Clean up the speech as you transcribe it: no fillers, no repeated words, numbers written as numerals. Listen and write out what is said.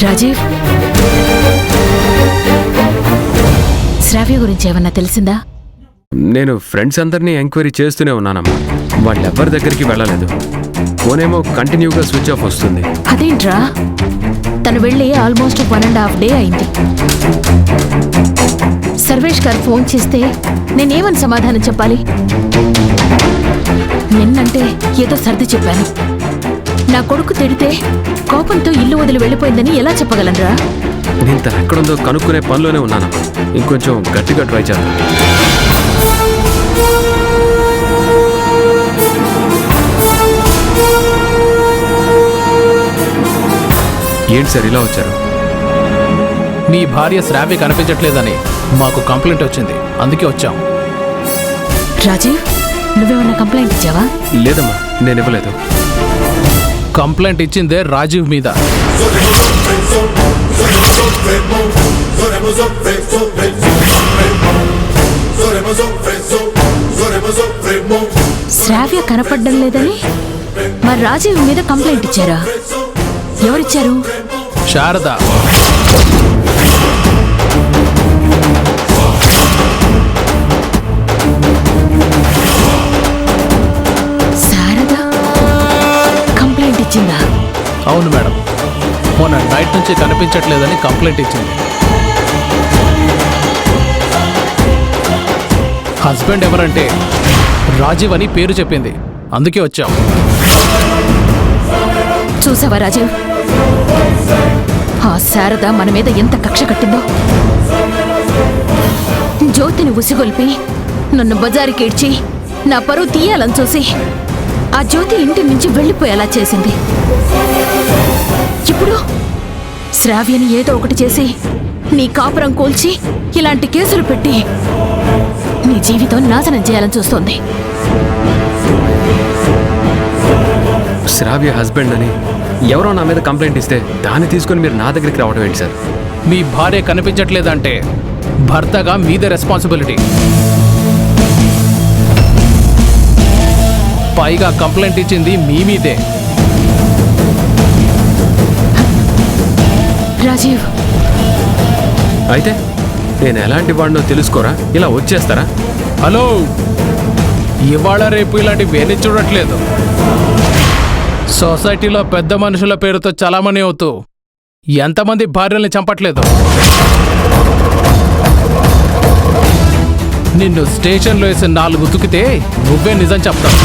రాజీవ్, శ్రావ్య గురించి ఏమన్నా తెలిసిందా? నేను ఫ్రెండ్స్ అందరినీ ఎంక్వైరీ చేస్తూనే ఉన్నానమ్మా. వాళ్ళెవ్వరి దగ్గరికి వెళ్ళలేదు. ఫోనేమో కంటిన్యూగా స్విచ్ ఆఫ్ వస్తుంది. అదేంట్రా, తను వెళ్ళి ఆల్మోస్ట్ 1.5 డే అయింది. సర్వేష్ గారు ఫోన్ చేస్తే నేనేమని సమాధానం చెప్పాలి? నిన్నంటే ఏదో సర్ది చెప్పాను. నా కొడుకు తిడితే కోపంతో ఇల్లు వదిలి వెళ్ళిపోయిందని ఎలా చెప్పగలనరా? నేను తను ఎక్కడుందో కనుక్కునే పనిలోనే ఉన్నానమ్మా. ఇంకొంచెం గట్టిగా ట్రై చేద్దాం. ఏంటి సార్ ఇలా వచ్చారు? మీ భార్య శ్రావ్య కనిపించట్లేదని మాకు కంప్లైంట్ వచ్చింది, అందుకే వచ్చాం. రాజీవ్, నువ్వేమన్నా కంప్లైంట్ ఇచ్చావా? లేదమ్మా, నేను ఇవ్వలేదు. కంప్లైంట్ ఇచ్చిందే రాజీవ్ మీద. శ్రావ్య కనపడ్డం లేదని మరి రాజీవ్ మీద కంప్లైంట్ ఇచ్చారా? ఎవరిచ్చారు? శారద. శారద కంప్లైంట్ ఇచ్చిందా? అవును మేడం, మొన్న నైట్ నుంచి కనిపించట్లేదని కంప్లైంట్ ఇచ్చింది. హస్బెండ్ ఎవరంటే రాజీవ్ అని పేరు చెప్పింది, అందుకే వచ్చాం. చూసావా రాజీవ్, ఆ శారద మన మీద ఎంత కక్ష కట్టిందో. జ్యోతిని ఉసిగొల్పి నన్ను బజారుకి ఈడ్చి నా పరువు తీయాలని చూసి ఆ జ్యోతి ఇంటి నుంచి వెళ్ళిపోయేలా చేసింది. ఇప్పుడు శ్రావ్యని ఏదో ఒకటి చేసి నీ కాపురం కూల్చి ఇలాంటి కేసులు పెట్టి నీ జీవితం నాశనం చేయాలని చూస్తోంది. శ్రావ్య హస్బెండ్ అని ఎవరో నా మీద కంప్లైంట్ ఇస్తే దాన్ని తీసుకొని మీరు నా దగ్గరికి రావడం ఏంటి సార్? మీ భార్య కనిపించట్లేదంటే భర్తగా మీదే రెస్పాన్సిబిలిటీ. పైగా కంప్లైంట్ ఇచ్చింది మీ మీదే. రాజీవ్, అయితే నేను ఎలాంటి వాడినో తెలుసుకోరా? ఇలా వచ్చేస్తారా? హలో, ఇవాళ రేపు ఇలాంటి వేరే చూడట్లేదు. సొసైటీలో పెద్ద మనుషుల పేరుతో చలామణి అవుతూ ఎంతమంది భార్యల్ని చంపట్లేదు. నిన్ను స్టేషన్లో వేసి 4 ఉతికితే నువ్వే నిజం చెప్తావు.